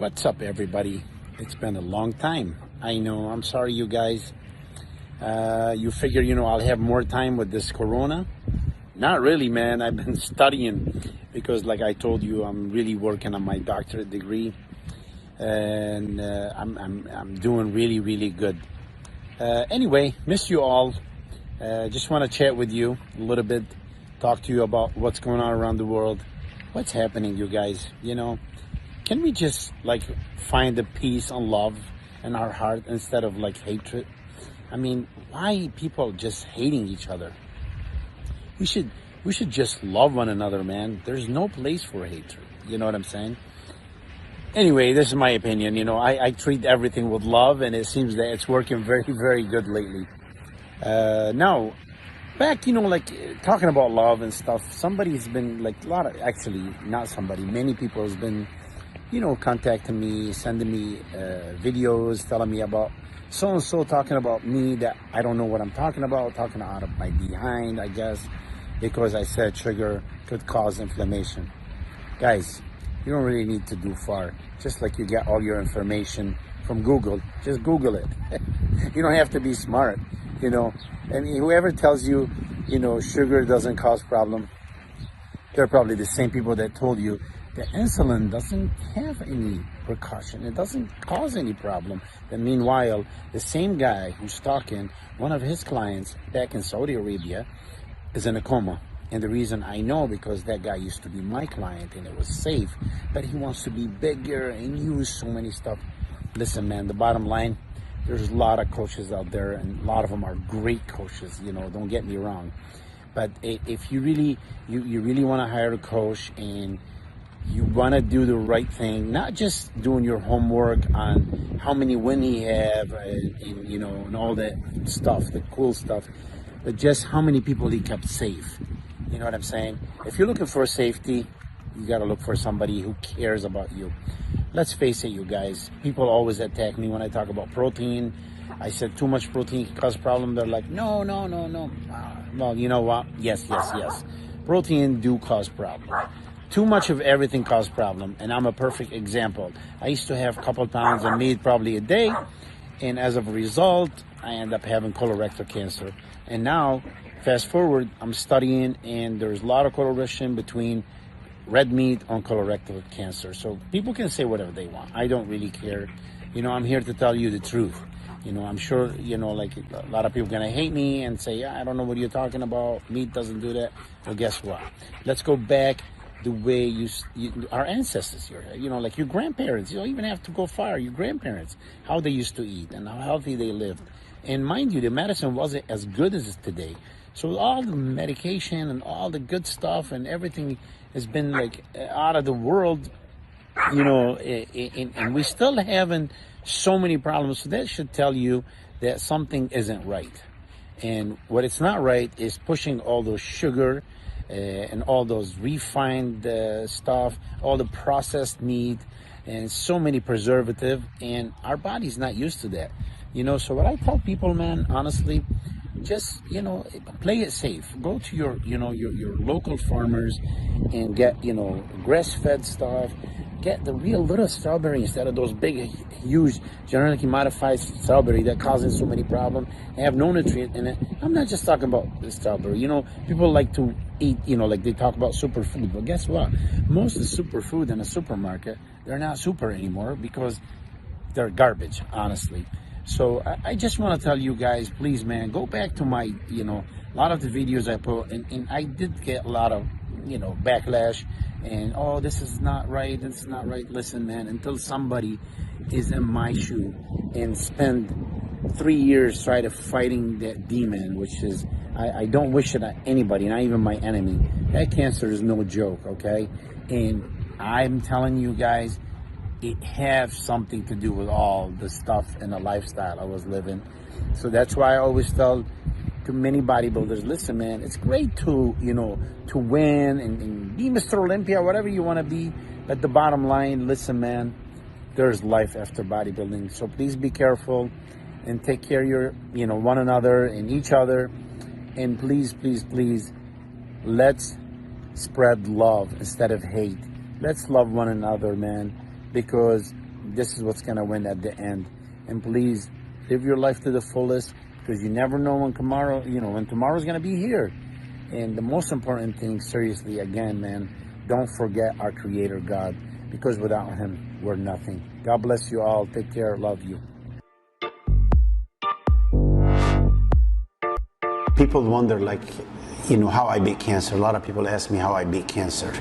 What's up, everybody? It's been a long time. I know. I'm sorry, you guys. You figure, I'll have more time with this corona. Not really, man. I've been studying because, like I told you, I'm really working on my doctorate degree, and I'm doing really, really good. Anyway, miss you all. Just want to chat with you a little bit, talk to you about what's going on around the world, what's happening, you guys. Can we just find the peace and love in our heart instead of hatred? I mean, why people just hating each other? We should just love one another, man. There's no place for hatred. You know what I'm saying? Anyway, this is my opinion. I treat everything with love, and it seems that it's working very, very good lately. Now, back, talking about love and stuff, somebody's been, many people has been, contacting me, sending me videos, telling me about so-and-so talking about me that I don't know what I'm talking about, talking out of my behind, I guess, because I said sugar could cause inflammation. Guys, you don't really need to do far. Just like you get all your information from Google, just Google it. You don't have to be smart, And whoever tells you, sugar doesn't cause problem, they're probably the same people that told you that insulin doesn't have any precaution. It doesn't cause any problem. And meanwhile, the same guy who's talking, one of his clients back in Saudi Arabia is in a coma. And the reason I know, because that guy used to be my client and it was safe, but he wants to be bigger and use so many stuff. Listen, man, the bottom line, there's a lot of coaches out there, and a lot of them are great coaches, don't get me wrong. But if you really want to hire a coach and you want to do the right thing, not just doing your homework on how many wins he have and all that stuff, the cool stuff, but just how many people he kept safe. You know what I'm saying? If you're looking for safety, you got to look for somebody who cares about you. Let's face it, you guys, people always attack me when I talk about protein. I said too much protein can cause problem. They're like, no. Well, you know what? Yes. Protein do cause problem. Too much of everything cause problem, and I'm a perfect example. I used to have a couple pounds of meat probably a day, and as a result, I end up having colorectal cancer. And now, fast forward, I'm studying, and there's a lot of correlation between red meat on colorectal cancer. So people can say whatever they want. I don't really care. I'm here to tell you the truth. I'm sure, a lot of people are going to hate me and say, yeah, I don't know what you're talking about. Meat doesn't do that. Well, guess what? Let's go back the way our ancestors here, like your grandparents. You don't even have to go far. Your grandparents, how they used to eat and how healthy they lived. And mind you, the medicine wasn't as good as it today. So all the medication and all the good stuff and everything has been out of the world, and we still having so many problems. So that should tell you that something isn't right. And what it's not right is pushing all those sugar and all those refined stuff, all the processed meat, and so many preservative, and our body's not used to that. So what I tell people, man, honestly, just play it safe. Go to your local farmers and get grass-fed stuff. Get the real little strawberry instead of those big, huge, genetically modified strawberry that causes so many problems and have no nutrient in it. I'm not just talking about the strawberry. People like to eat, they talk about superfood. But guess what? Most of the superfood in a supermarket, they're not super anymore because they're garbage, honestly. So I just want to tell you guys, please, man, go back to my, a lot of the videos I put, and I did get a lot of, backlash, and, oh, this is not right, this is not right. Listen, man, until somebody is in my shoe and spend 3 years trying to fighting that demon, which is, I don't wish it on anybody, not even my enemy. That cancer is no joke, okay? And I'm telling you guys, it has something to do with all the stuff and the lifestyle I was living. So that's why I always tell to many bodybuilders, listen, man, it's great to, to win and be Mr. Olympia, whatever you want to be. But the bottom line, listen, man, there's life after bodybuilding. So please be careful and take care of your, one another and each other. And please, let's spread love instead of hate. Let's love one another, man. Because this is what's gonna win at the end. And please live your life to the fullest, because you never know when tomorrow, when tomorrow's gonna be here. And the most important thing, seriously, again, man, don't forget our Creator God, because without Him, we're nothing. God bless you all. Take care. Love you. People wonder, how I beat cancer. A lot of people ask me how I beat cancer.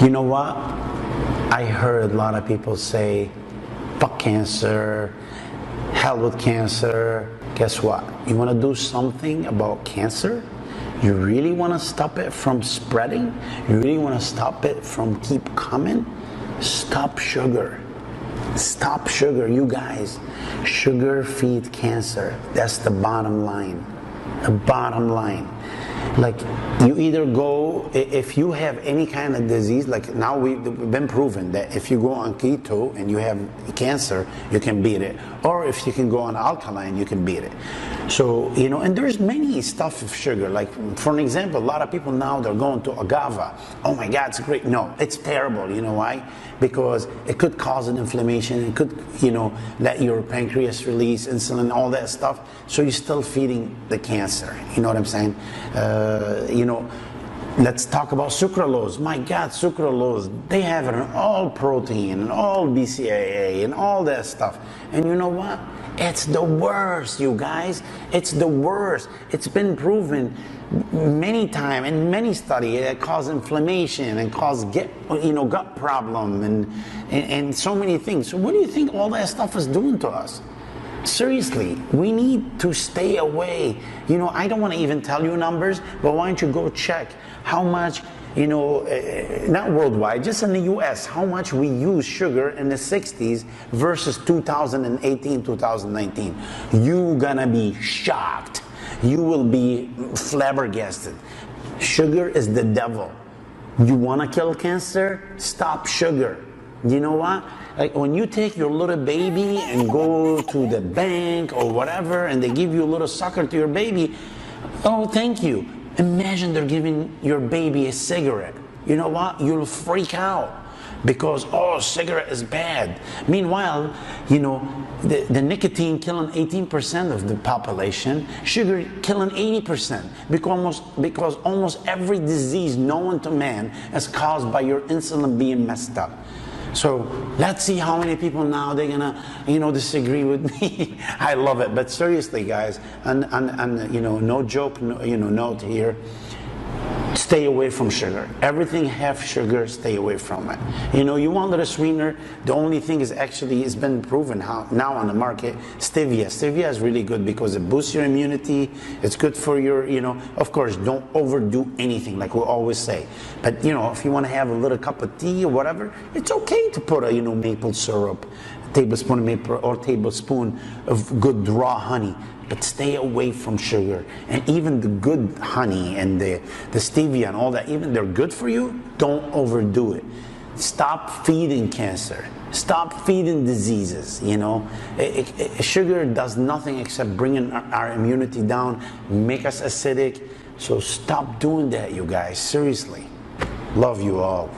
You know what? I heard a lot of people say, fuck cancer, hell with cancer. Guess what? You want to do something about cancer? You really want to stop it from spreading? You really want to stop it from keep coming? Stop sugar. Stop sugar, you guys. Sugar feeds cancer. That's the bottom line. The bottom line. You either go, if you have any kind of disease, now we've been proven that if you go on keto and you have cancer, you can beat it. Or if you can go on alkaline, you can beat it. So, and there's many stuff of sugar. For an example, a lot of people now, they're going to agave. Oh my God, it's great. No, it's terrible. You know why? Because it could cause an inflammation. It could, let your pancreas release insulin, all that stuff. So you're still feeding the cancer. You know what I'm saying? Let's talk about sucralose. My God, sucralose, they have it in all protein and all BCAA and all that stuff. And you know what? It's the worst, you guys. It's the worst. It's been proven many times in many studies. It causes inflammation and cause gut problem and so many things. So what do you think all that stuff is doing to us? Seriously, we need to stay away. I don't want to even tell you numbers, but why don't you go check how much, not worldwide, just in the US, how much we use sugar in the 60s versus 2018, 2019. You're gonna be shocked. You will be flabbergasted. Sugar is the devil. You want to kill cancer? Stop sugar. You know what? When you take your little baby and go to the bank or whatever, and they give you a little sucker to your baby, oh, thank you. Imagine they're giving your baby a cigarette. You know what? You'll freak out because, cigarette is bad. Meanwhile, the nicotine killing 18% of the population, sugar killing 80%, because almost every disease known to man is caused by your insulin being messed up. So let's see how many people now they're gonna disagree with me. I love it, but seriously, guys, and no joke, note here. Stay away from sugar. Everything have sugar, stay away from it. You want a sweetener, the only thing is actually, it's been proven now on the market, stevia. Stevia is really good because it boosts your immunity. It's good for your, of course, don't overdo anything like we always say. But, if you want to have a little cup of tea or whatever, it's okay to put a, maple syrup, tablespoon of maple or tablespoon of good raw honey. But stay away from sugar. And even the good honey and the stevia and all that, even they're good for you, don't overdo it. Stop feeding cancer. Stop feeding diseases, Sugar does nothing except bringing our immunity down, make us acidic. So stop doing that, you guys. Seriously. Love you all.